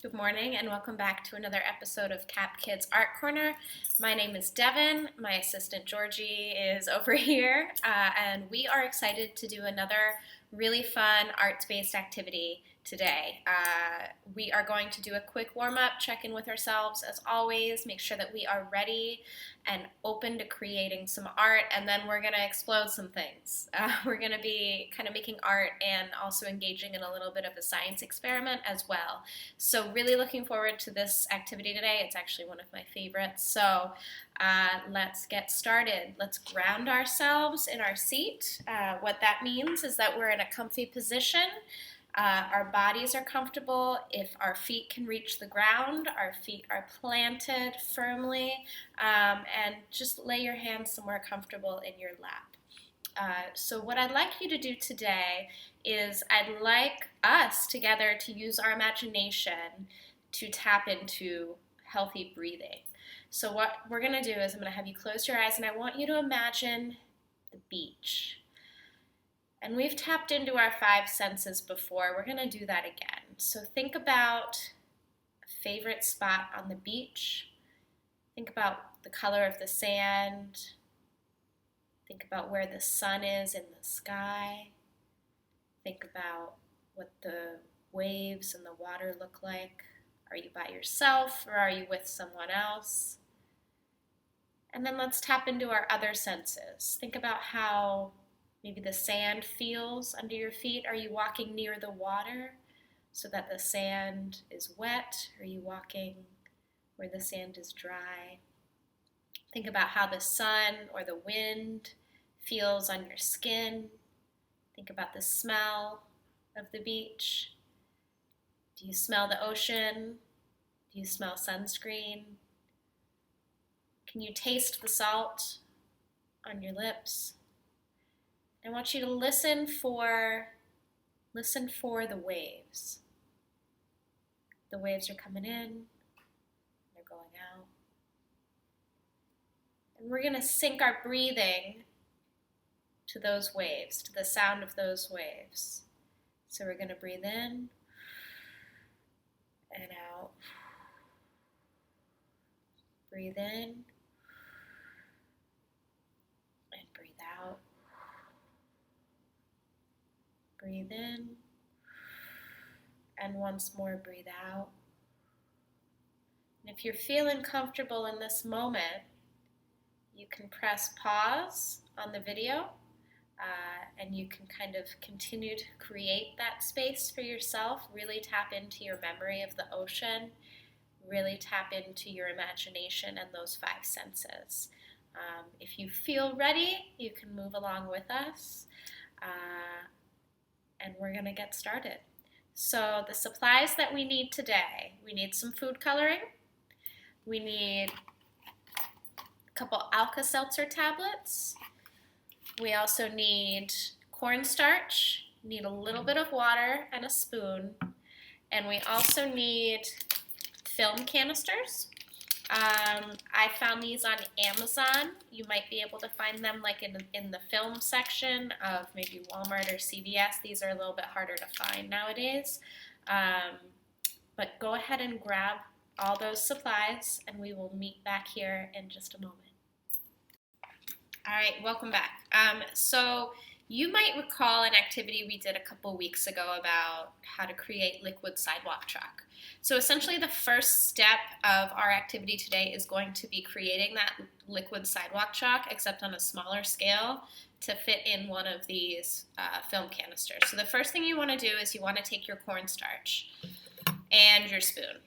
Good morning and welcome back to another episode of Cap Kids Art Corner. My name is Devon. My assistant Georgie is over here, and we are excited to do another really fun arts-based activity today. We are going to do a quick warm-up, check in with ourselves as always, make sure that we are ready and open to creating some art, and then we're going to explode some things. We're going to be kind of making art and also engaging in a little bit of a science experiment as well. So really looking forward to this activity today. It's actually one of my favorites. So let's get started. Let's ground ourselves in our seat. What that means is that we're in a comfy position. Our bodies are comfortable. If our feet can reach the ground, our feet are planted firmly, and just lay your hands somewhere comfortable in your lap. So what I'd like you to do today is I'd like us together to use our imagination to tap into healthy breathing. So what we're going to do is I'm going to have you close your eyes and I want you to imagine the beach. And we've tapped into our five senses before. We're going to do that again. So think about a favorite spot on the beach. Think about the color of the sand. Think about where the sun is in the sky. Think about what the waves and the water look like. Are you by yourself or are you with someone else? And then let's tap into our other senses. Think about how maybe the sand feels under your feet. Are you walking near the water so that the sand is wet? Are you walking where the sand is dry? Think about how the sun or the wind feels on your skin. Think about the smell of the beach. Do you smell the ocean? Do you smell sunscreen? Can you taste the salt on your lips? I want you to listen for the waves. The waves are coming in, they're going out. And we're going to sync our breathing to those waves, to the sound of those waves. So we're going to breathe in and out. Breathe in and breathe out. Breathe in, and once more breathe out. And if you're feeling comfortable in this moment, you can press pause on the video, and you can kind of continue to create that space for yourself. Really tap into your memory of the ocean. Really tap into your imagination and those five senses. If you feel ready, you can move along with us. And we're going to get started. So the supplies that we need today, we need some food coloring. We need a couple Alka Seltzer tablets. We also need cornstarch, need a little bit of water and a spoon. And we also need film canisters. I found these on Amazon. You might be able to find them like in the film section of maybe Walmart or CVS. These are a little bit harder to find nowadays. But go ahead and grab all those supplies and we will meet back here in just a moment. All right, welcome back. So you might recall an activity we did a couple weeks ago about how to create liquid sidewalk chalk. So essentially the first step of our activity today is going to be creating that liquid sidewalk chalk, except on a smaller scale, to fit in one of these film canisters. So the first thing you want to do is you want to take your cornstarch and your spoon.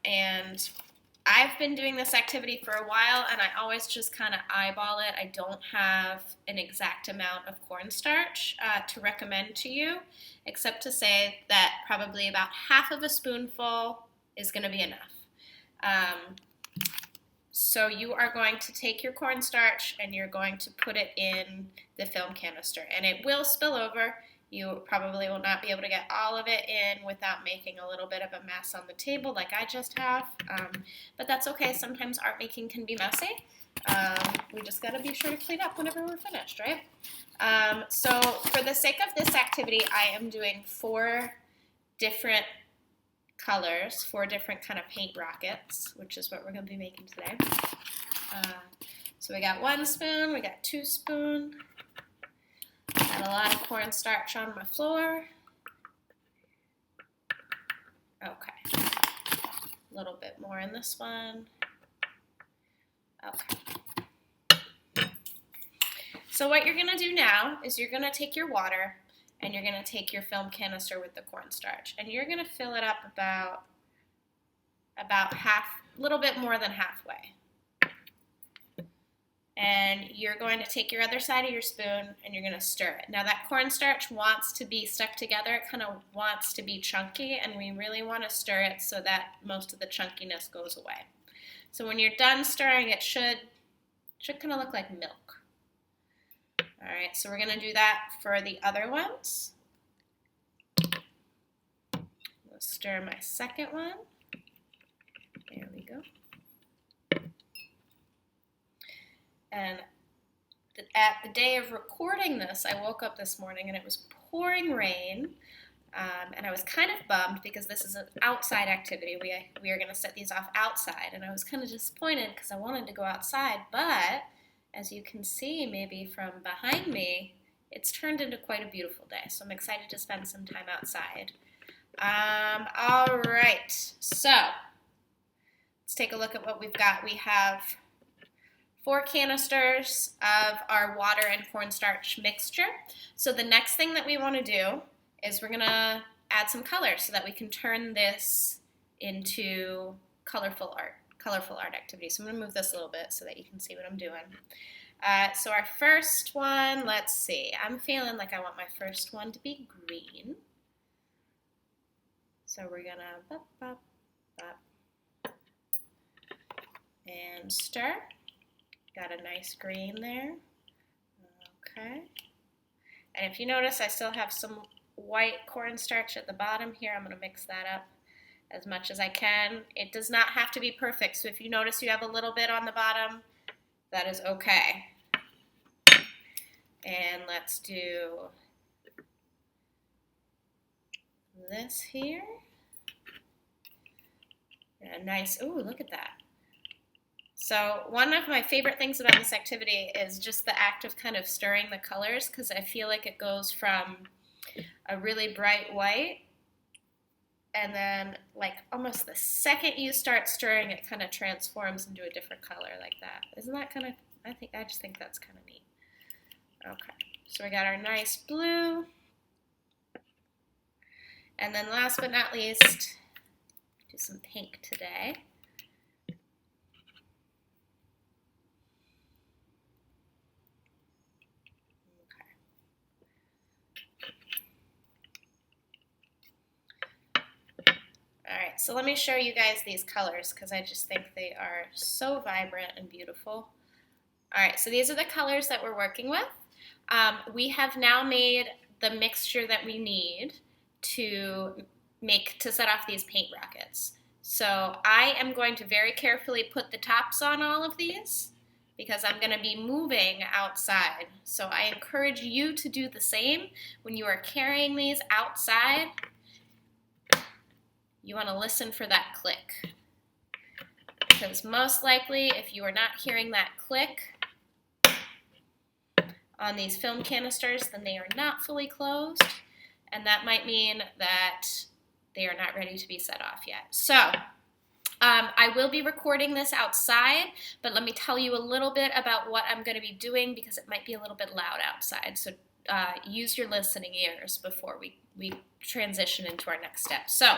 And I've been doing this activity for a while, and I always just kind of eyeball it. I don't have an exact amount of cornstarch to recommend to you, except to say that probably about half of a spoonful is going to be enough. So you are going to take your cornstarch and you're going to put it in the film canister, and it will spill over. You probably will not be able to get all of it in without making a little bit of a mess on the table like I just have, but that's okay. Sometimes art making can be messy. We just got to be sure to clean up whenever we're finished, right? So for the sake of this activity, I am doing 4 different colors, 4 different kind of paint rockets, which is what we're going to be making today. So we got 1 spoon, we got 2 spoons. Got a lot of cornstarch on my floor. Okay. A little bit more in this one. Okay. So what you're going to do now is you're going to take your water and you're going to take your film canister with the cornstarch and you're going to fill it up about half, a little bit more than halfway. And you're going to take your other side of your spoon and you're going to stir it. Now that cornstarch wants to be stuck together. It kind of wants to be chunky, and we really want to stir it so that most of the chunkiness goes away. So when you're done stirring, it should kind of look like milk. All right, so we're going to do that for the other ones. We'll stir my second one. There we go. And at the day of recording this, I woke up this morning and it was pouring rain, and I was kind of bummed because this is an outside activity. We are going to set these off outside, and I was kind of disappointed because I wanted to go outside, but as you can see maybe from behind me, it's turned into quite a beautiful day, so I'm excited to spend some time outside. All right, so let's take a look at what we've got. We have 4 canisters of our water and cornstarch mixture. So the next thing that we want to do is we're going to add some color so that we can turn this into colorful art activity. So I'm going to move this a little bit so that you can see what I'm doing. So our first one, let's see. I'm feeling like I want my first one to be green. So we're going to and stir. Got a nice green there. Okay. And if you notice, I still have some white cornstarch at the bottom here. I'm going to mix that up as much as I can. It does not have to be perfect, so if you notice you have a little bit on the bottom, that is okay. And let's do this here. Yeah, nice. Ooh, look at that. So one of my favorite things about this activity is just the act of kind of stirring the colors, because I feel like it goes from a really bright white, and then like almost the second you start stirring, it kind of transforms into a different color like that. Isn't that kind of, I just think that's kind of neat. Okay, so we got our nice blue. And then last but not least, do some pink today. All right, so let me show you guys these colors because I just think they are so vibrant and beautiful. All right, so these are the colors that we're working with. We have now made the mixture that we need to set off these paint rockets. So I am going to very carefully put the tops on all of these because I'm going to be moving outside. So I encourage you to do the same when you are carrying these outside. You want to listen for that click, because most likely if you are not hearing that click on these film canisters, then they are not fully closed, and that might mean that they are not ready to be set off yet. So I will be recording this outside, but let me tell you a little bit about what I'm going to be doing because it might be a little bit loud outside. So use your listening ears before we transition into our next step. So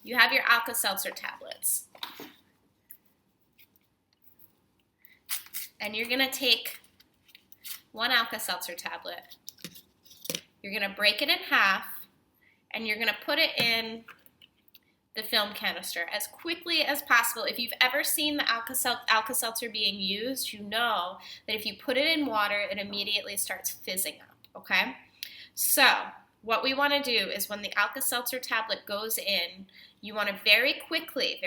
you have your Alka Seltzer tablets. And you're going to take 1 Alka Seltzer tablet. You're going to break it in half, and you're going to put it in the film canister as quickly as possible. If you've ever seen the Alka Seltzer being used, you know that if you put it in water, it immediately starts fizzing up, okay? So what we want to do is when the Alka Seltzer tablet goes in, you want to very quickly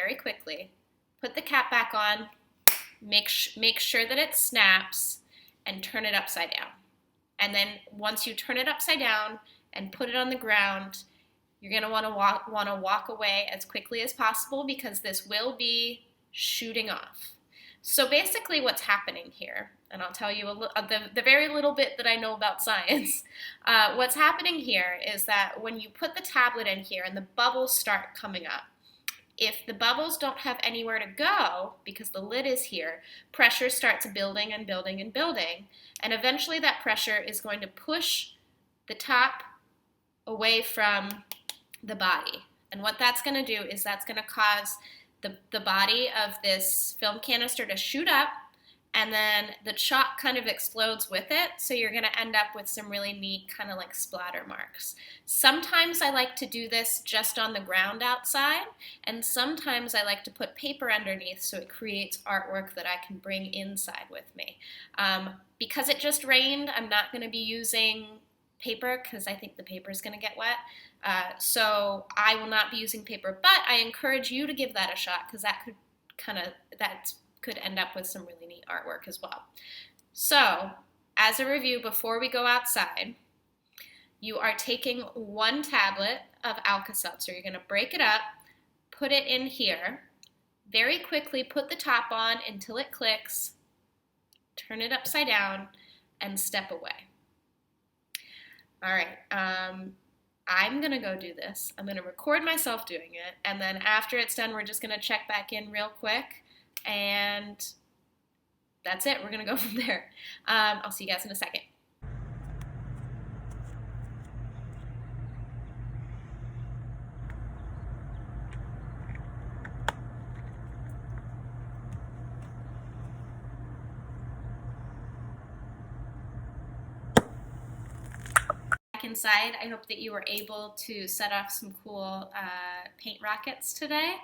put the cap back on, make sure that it snaps, and turn it upside down. And then once you turn it upside down and put it on the ground, You're going to want to walk away as quickly as possible because this will be shooting off. So basically what's happening here, and I'll tell you the very little bit that I know about science, what's happening here is that when you put the tablet in here and the bubbles start coming up, if the bubbles don't have anywhere to go, because the lid is here, pressure starts building and building and building, and eventually that pressure is going to push the top away from the body. And what that's going to do is that's going to cause the body of this film canister to shoot up, and then the chalk kind of explodes with it, so you're going to end up with some really neat kind of like splatter marks. Sometimes I like to do this just on the ground outside, and sometimes I like to put paper underneath so it creates artwork that I can bring inside with me. Because it just rained, I'm not going to be using paper because I think the paper is going to get wet. So I will not be using paper, but I encourage you to give that a shot because that could end up with some really neat artwork as well. So, as a review, before we go outside, you are taking 1 tablet of Alka Seltzer. You're going to break it up, put it in here, very quickly put the top on until it clicks, turn it upside down, and step away. All right, I'm going to go do this. I'm going to record myself doing it, and then after it's done, we're just going to check back in real quick. And that's it. We're going to go from there. I'll see you guys in a second. Back inside, I hope that you were able to set off some cool paint rockets today.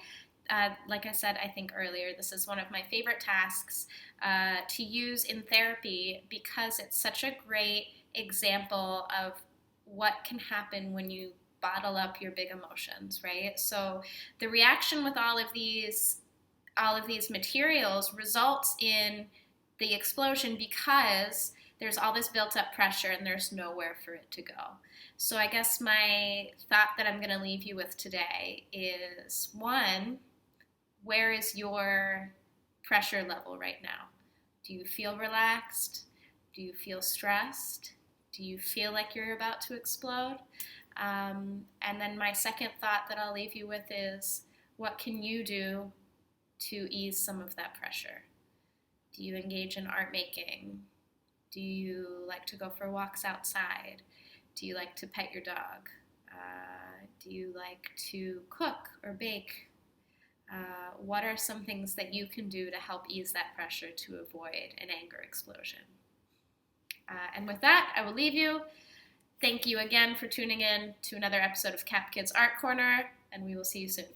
Like I said, I think earlier, this is one of my favorite tasks to use in therapy because it's such a great example of what can happen when you bottle up your big emotions, right? So the reaction with all of these materials results in the explosion because there's all this built up pressure and there's nowhere for it to go. So I guess my thought that I'm going to leave you with today is, 1, where is your pressure level right now? Do you feel relaxed? Do you feel stressed? Do you feel like you're about to explode? And then my second thought that I'll leave you with is, what can you do to ease some of that pressure? Do you engage in art making? Do you like to go for walks outside? Do you like to pet your dog? Do you like to cook or bake? What are some things that you can do to help ease that pressure to avoid an anger explosion? And with that, I will leave you. Thank you again for tuning in to another episode of Cap Kids Art Corner, and we will see you soon.